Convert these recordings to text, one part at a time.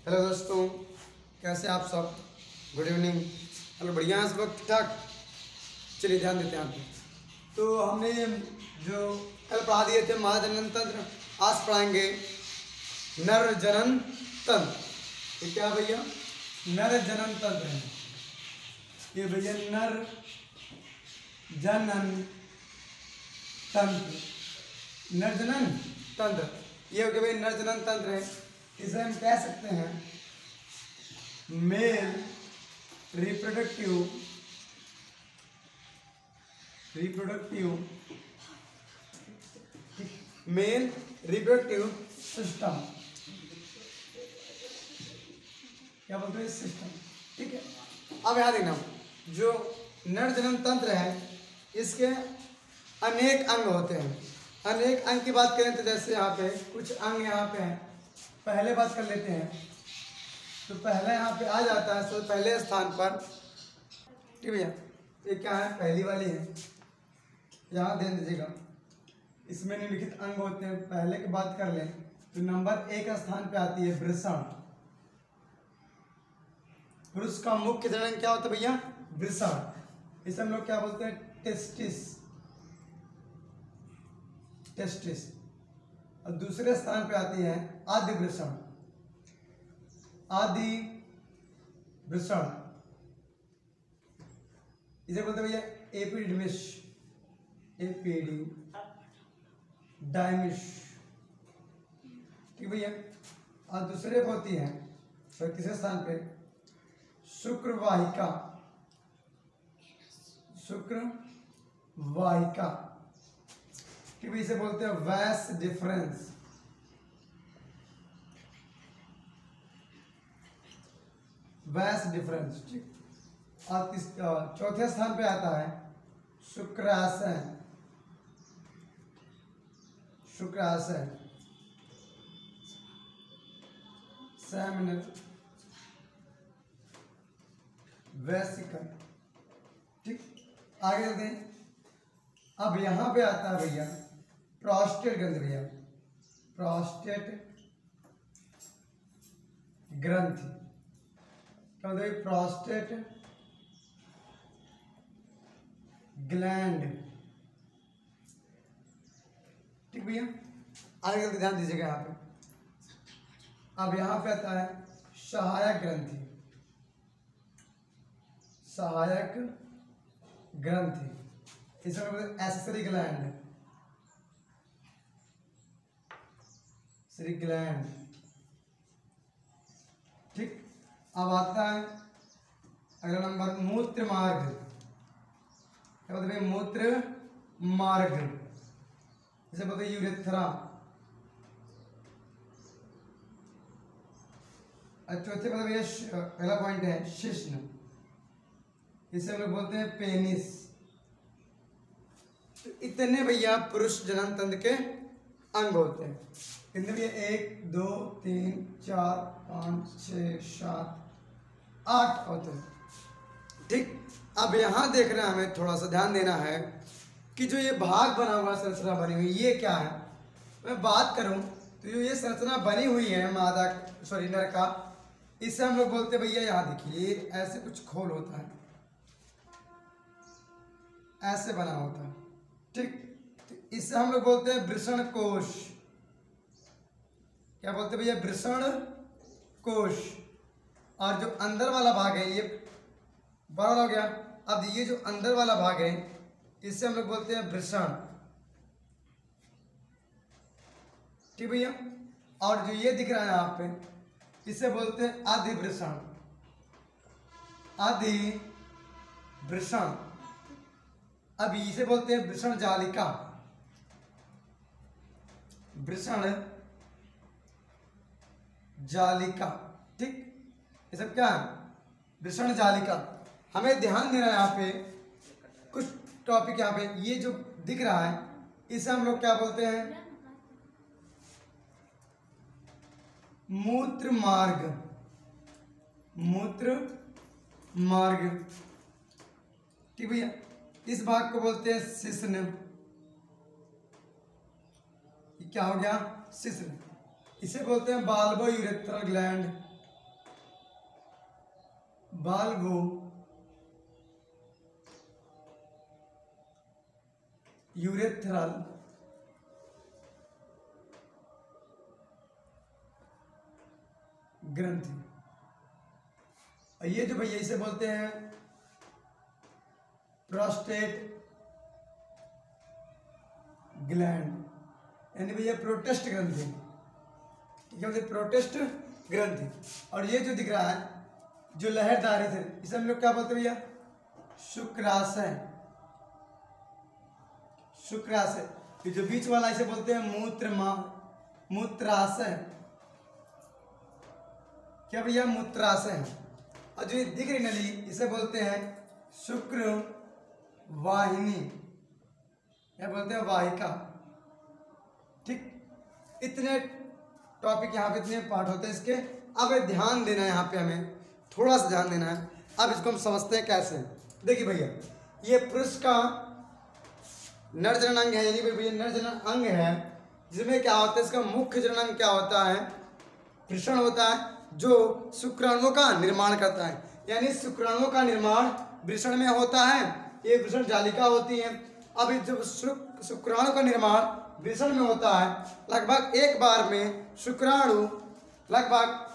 Hello दोस्तों, कैसे आप सब। Good evening. हेलो, बढ़िया है सब लोग, ठीक ठाक। चलिए ध्यान देते हैं आप पे। तो हमने जो कल पढ़ा दिए थे मादा जनन तंत्र, आज पढ़ाएंगे नर जनन तंत्र। ये क्या भैया? नर जनन तंत्र है। ये भैया नर जनन तंत्र, नर जनन तंत्र। ये हो गया भाई नर जनन तंत्र है। इसे हम कह सकते हैं male reproductive male reproductive system. क्या बोलते हैं? सिस्टम। ठीक है। अब याद देखना, जो नर जनन तंत्र है इसके अनेक अंग होते हैं। अनेक अंग की बात करें तो जैसे यहाँ पे कुछ अंग यहाँ पे हैं। पहले बात कर लेते हैं तो पहला यहाँ पे आ जाता है सबसे पहले स्थान पर। ठीक भैया, ये क्या है? पहली वाली है। यहाँ ध्यान दीजिएगा, इसमें निम्नलिखित अंग होते हैं। पहले की बात कर लें तो नंबर 1 स्थान पे आती है वृषण। पुरुष का मुख्य जनन क्या होता है भैया? वृषण। इसे हम लोग क्या बोलते हैं? टेस्टिस। और दूसरे स्थान पे आती है आदि वृषण। इसे बोलते हैं भैया एपिडिमिस। ठीक भैया। और दूसरे पे होती है तो तीसरे स्थान पे शुक्रवाहिका। ठीक है, इसे बोलते हैं वैस डिफरेंस। ठीक। और चौथे स्थान पे आता है शुक्रासन। Seminal vesicle. ठीक, आगे चलते हैं। अब यहां पे आता है भैया प्रोस्टेट ग्रंथि। भैया प्रोस्टेट ग्रंथि क्या होता है? Prostate gland. ठीक भैया, आगे चलते ध्यान दीजिएगा यहाँ पे। अब यहाँ पे आता है सहायक ग्रंथि। इसे हम बोलते हैं एक्सेसरी ग्लैंड। ठीक। अब आता है अगला नंबर मूत्र मार्ग। क्या बोलते हैं? मूत्र मार्ग। इसे बोलते हैं यूरेथ्रा। चौथे मतलब ये पहला पॉइंट है शिश्न। इसे हम लोग बोलते हैं पेनिस। तो इतने भैया पुरुष जनन तंत्र के अंग होते हैं। कितने भैया? 1 2 3 4 5 6 7 8 होते हैं। ठीक। अब यहाँ देख रहे हैं, हमें थोड़ा सा ध्यान देना है कि जो ये भाग बना हुआ संरचना बनी हुई ये क्या है। मैं बात करूं तो जो ये संरचना बनी हुई है नर का, इसे हम लोग बोलते हैं भैया, यहाँ देखिए ऐसे कुछ खोल होता है, ऐसे बना होता है। ठीक। तो इसे हम लोग बोलते हैं वृषण कोश। क्या बोलते हैं भैया? वृषण कोश। और जो अंदर वाला भाग है ये बड़ा हो गया। अब ये जो अंदर वाला भाग है इसे हम लोग बोलते हैं वृषण। ठीक भैया। और जो ये दिख रहा है यहाँ पे इसे बोलते हैं अधिवृषण। अब इसे बोलते हैं वृषण जालिका। ठीक, ये सब क्या है? वृषण जालिका। हमें ध्यान देना है यहाँ पे कुछ टॉपिक। यहाँ पे ये जो दिख रहा है इसे हम लोग क्या बोलते हैं? मूत्र मार्ग। ठीक भैया। इस भाग को बोलते हैं शिश्न। क्या हो गया? शिश्न। इसे बोलते हैं Balbo urethral gland. Balbo urethral ग्रंथि। और ये जो भैया इसे बोलते हैं प्रोस्टेट ग्लैंड, यानी भैया प्रोटेस्ट ग्रंथि। ठीक है, प्रोटेस्ट ग्रंथि। और ये जो दिख रहा है जो लहरदार है इसे हम लोग क्या बोलते हैं भैया? शुक्राशय। शुक्राशय। ये जो बीच वाला इसे बोलते हैं मूत्राशय। क्या भैया? मूत्राशय। और जो दिख रही नली इसे बोलते हैं शुक्र वाहिनी, या बोलते हैं वाहिका। ठीक, इतने टॉपिक यहाँ पे इतने पार्ट होते हैं इसके। अब ध्यान देना है यहाँ पे, हमें थोड़ा सा ध्यान देना है। अब इसको हम समझते हैं कैसे। देखिए भैया, ये पुरुष का नर जनन अंग है, यानी भैया नर जनन अंग है, जिसमें क्या होता है, इसका मुख्य जनन अंग क्या होता है? वृषण होता है, जो शुक्राणुओं का निर्माण करता है। यानी शुक्राणुओं का निर्माण वृषण में होता है। ये वृषण जालिका होती है। अब जब शुक्राणु का निर्माण वृषण में होता है, लगभग एक बार में शुक्राणु लगभग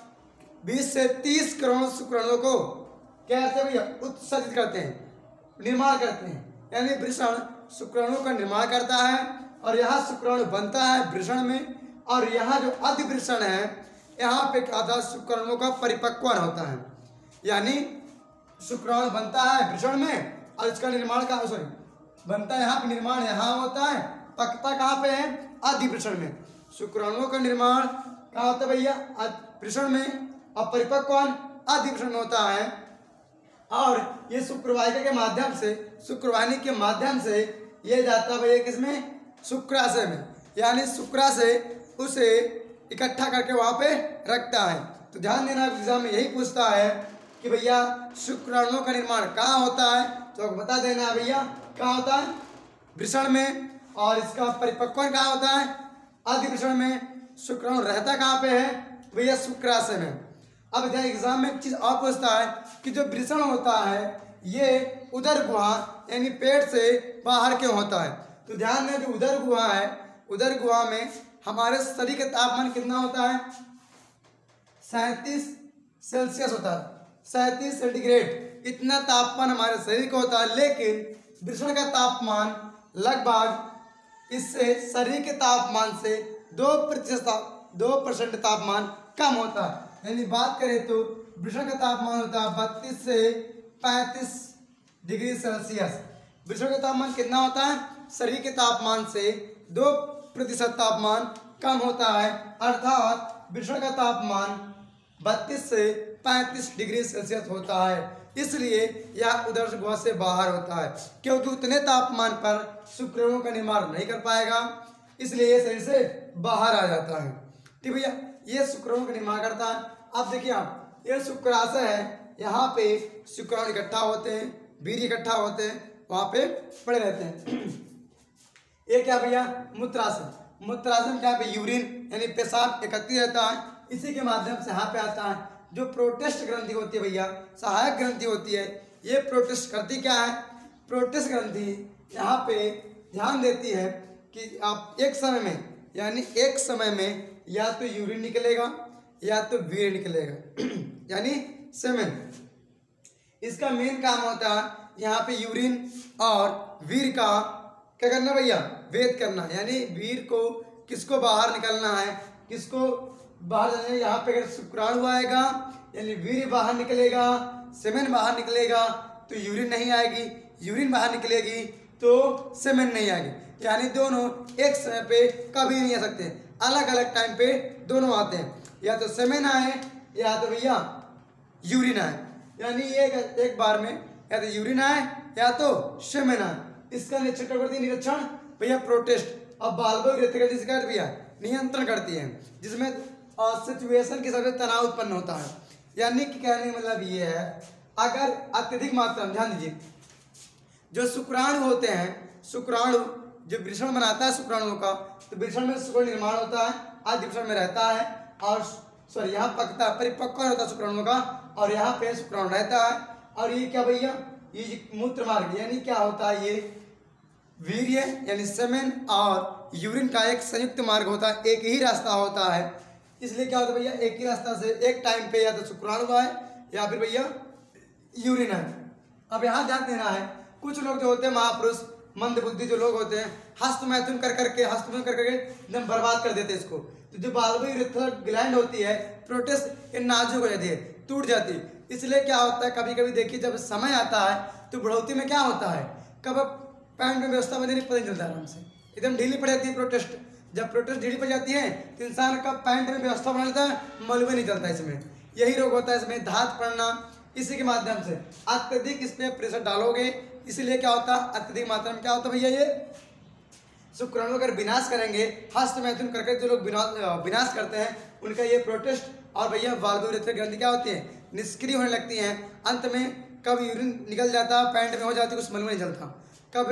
20 से 30 करोड़ शुक्राणुओं को क्या करते हैं भैया? उत्सर्जित करते हैं, निर्माण करते हैं। यानी वृषण शुक्राणु का निर्माण करता है, और यहाँ शुक्राणु बनता है वृषण में। और यहाँ जो अधिवृषण है, यहाँ पे क्या होता है? शुक्राणुओं का परिपक्वन होता है। यानी शुक्राणु बनता है वृषण में, और इसका निर्माण का बनता है यहाँ पे, निर्माण यहाँ होता है, पकता कहाँ पे है? अधिवृषण में। शुक्राणुओं का निर्माण कहाँ होता है भैया? वृषण में, और परिपक्वन अधिवृषण होता है। और ये शुक्रवाहिका के माध्यम से, शुक्रवाहिनी के माध्यम से ये जाता है भैया किसमें? शुक्राशय में। यानी शुक्राशय उसे इकट्ठा करके वहाँ पे रखता है। तो ध्यान देना, एग्जाम में यही पूछता है कि भैया शुक्राणुओं का निर्माण कहाँ होता है, तो बता देना भैया कहाँ होता है? वृषण में। और इसका परिपक्वन कहाँ होता है? अधिवृषण में। शुक्राणु रहता कहाँ पे है भैया? शुक्राशय में। अब ध्यान, एग्जाम में एक चीज और पूछता है कि जो वृषण होता है ये उदर गुहा यानी पेट से बाहर क्यों होता है? तो ध्यान दें, जो उदर गुहा है, उदर गुहा में हमारे शरीर का तापमान कितना होता है? 37 सेल्सियस होता है, 37 सेंटीग्रेड। इतना तापमान हमारे शरीर का होता है। लेकिन वृषण का तापमान लगभग इससे शरीर के तापमान से 2% तापमान कम होता है। यानी बात करें तो वृषण का तापमान होता है 32 से 35 डिग्री सेल्सियस। वृषण का तापमान कितना होता है? शरीर के तापमान से 2% तापमान कम होता है। अर्थात वृषण का तापमान 32 से 35 डिग्री सेल्सियस होता है। इसलिए यह उदर गुहा से बाहर होता है, क्योंकि उतने तापमान पर शुक्राणुओं का निर्माण नहीं कर पाएगा, इसलिए ये शरीर से बाहर आ जाता है। ठीक भैया, ये शुक्राणुओं का निर्माण करता है। अब देखिए आप, ये शुक्राशय है, यहाँ पे शुक्राणु इकट्ठा होते हैं, वीर्य इकट्ठा होते हैं, वहाँ पे पड़े रहते हैं। ये क्या भैया? मूत्राशय। मूत्राशय में क्या पे? यूरिन यानी पेशाब एकत्रित रहता है, इसी के माध्यम से यहाँ पे आता है। जो प्रोटेस्ट ग्रंथि होती है भैया, सहायक ग्रंथि होती है, ये प्रोटेस्ट करती क्या है? प्रोटेस्ट ग्रंथि यहाँ पे ध्यान देती है कि आप एक समय में, यानी एक समय में या तो यूरिन निकलेगा या तो वीर्य निकलेगा यानी सेमेन। इसका मेन काम होता है यहाँ पे यूरिन और वीर्य का क्या करना भैया? वेद करना। यानी वीर्य को किसको बाहर निकलना है, किसको बाहर जाना है। यहाँ पे अगर शुक्राणु आएगा यानी वीर्य बाहर निकलेगा, सेमेन बाहर निकलेगा तो यूरिन नहीं आएगी, यूरिन बाहर निकलेगी तो सेमेन नहीं आएगी। यानी दोनों एक समय पे कभी नहीं आ सकते, अलग अलग टाइम पे दोनों आते हैं, या तो सेमेन आए या तो भैया यूरिन आए। यानी एक बार में या तो यूरिन आए या तो सेमेन आए। इसका निरीक्षण भैया प्रोटेस्ट और बाल्बो यूरेथ्रल भैया नियंत्रण करती है, जिसमें सिचुएशन के हिसाब से तनाव उत्पन्न होता है। यानी कि कहने का मतलब ये है, अगर अत्यधिक मात्रा में, ध्यान दीजिए, जो शुक्राणु होते हैं, शुक्राणु जो वृषण बनाता है शुक्राणुओं का, तो वृषण में शुक्राणु निर्माण होता है, अधिवृषण में रहता है, और सॉरी यहाँ पकता है, परिपक्व होता है शुक्राणु का, और यहाँ पे शुक्राणु रहता है। और ये क्या भैया, ये मूत्र मार्ग यानी क्या होता है, ये वीर्य यानी सेमेन और यूरिन का एक संयुक्त मार्ग होता है, एक ही रास्ता होता है। इसलिए क्या होता है भैया, एक ही रास्ता से एक टाइम पे या तो शुक्राणु है या फिर भैया यूरिन है। अब यहाँ ध्यान देना है, कुछ लोग जो होते हैं महापुरुष मंद बुद्धि जो लोग होते हैं, हस्तमैथुन कर करके एकदम बर्बाद कर देते हैं इसको। तो जो बाल्बी यूरेथ्रल ग्लैंड होती है, प्रोटेस्ट, ये नाजुक हो जाती है, टूट जाती है। इसलिए क्या होता है, कभी कभी देखिए जब समय आता है तो बढ़ोतरी में क्या होता है, कब पैंट में व्यवस्था बनी पता नहीं चलता, आराम से एकदम ढीली पड़ जाती है प्रोटेस्ट। जब प्रोटेस्ट ढीली पड़ जाती है तो इंसान का पैंट में व्यवस्था बना लेता है, मलबे नहीं चलता इसमें, यही रोग होता है इसमें, धात पड़ना। इसी के माध्यम से अत्यधिक इस पर प्रेशर डालोगे, इसलिए क्या होता है, अत्यधिक मात्रा में क्या होता है भैया, ये शुक्राणु अगर विनाश करेंगे, हस्तमैथुन करके जो लोग विनाश करते हैं, उनका ये प्रोटेस्ट और भैया बाल्बी यूरेथ्रल ग्रंथि क्या होती है, निष्क्रिय होने लगती हैं। अंत में कब यूरिन निकल जाता है, पैंट में हो जाती है, कुछ मलबा नहीं चलता, कब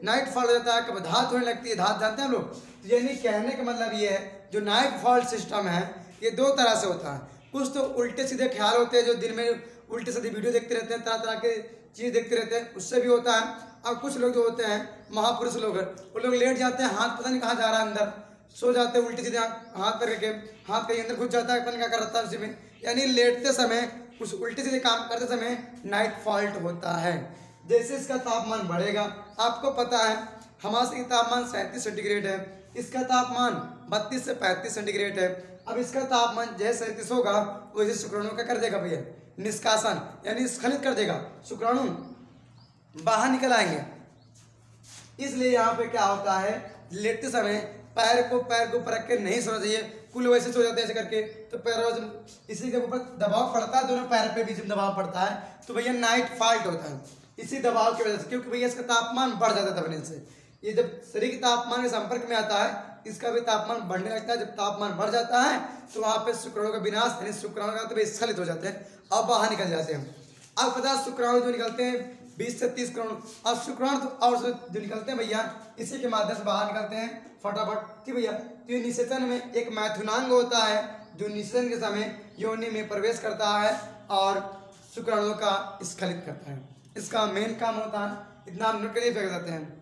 नाइट फॉल हो जाता है, कब धात होने लगती है। धात जानते हैं हम लोग, तो यानी कहने का मतलब ये है, जो नाइट फॉल सिस्टम है ये दो तरह से होता है। कुछ तो उल्टे सीधे ख्याल होते हैं, जो दिन में उल्टे सीधे वीडियो देखते रहते हैं, तरह तरह के चीज़ देखते रहते हैं, उससे भी होता है। और कुछ लोग जो होते हैं महापुरुष लोग, वो लोग लेट जाते हैं, हाथ पता नहीं कहाँ जा रहा है, अंदर सो जाते हैं, उल्टे सीधे हाथ करके, हाथ कहीं अंदर घुस जाता है, पता नहीं क्या कर रहा था उसी में, यानी लेटते समय कुछ उल्टे सीधे काम करते समय नाइट फॉल्ट होता है। जैसे इसका तापमान बढ़ेगा, आपको पता है हमारे तापमान 37 सेंटीग्रेड है, इसका तापमान 32 से 35 सेंटीग्रेड है। अब इसका तापमान जैसे 37 होगा वैसे शुक्राणु क्या कर देगा भैया, निष्कासन यानी स्खलित कर देगा, शुक्राणु बाहर निकल आएंगे। इसलिए यहाँ पे क्या होता है, लेटते समय पैर को परख के नहीं सोना चाहिए, कुल वैसे सो जाते हैं ऐसे करके, तो पैर इसी के ऊपर दबाव पड़ता है, दोनों पैर पे बीच में दबाव पड़ता है, तो भैया नाइट फॉल्ट होता है इसी दबाव की वजह से, क्योंकि भैया इसका तापमान बढ़ जाता है दबने से। ये जब शरीर के तापमान के संपर्क में आता है, इसका भी तापमान बढ़ने लगता है। जब तापमान बढ़ जाता है तो वहाँ पे शुक्राणु का विनाश यानी शुक्राणु का तो स्खलित हो जाते हैं और बाहर निकल जाते हैं। अब पता शुक्राणु जो निकलते हैं 20 से 30 करोड़, और शुक्राणु तो और जो निकलते हैं भैया इसी के माध्यम से बाहर निकलते हैं फटाफट। ठीक भैया, तो ये निषेचन में एक मैथुनांग होता है जो निषेचन के समय योनि में प्रवेश करता है और शुक्राणु का स्खलित करता है। इसका मेन काम होता है, इतना हम नोट के लिए फेंक देते हैं।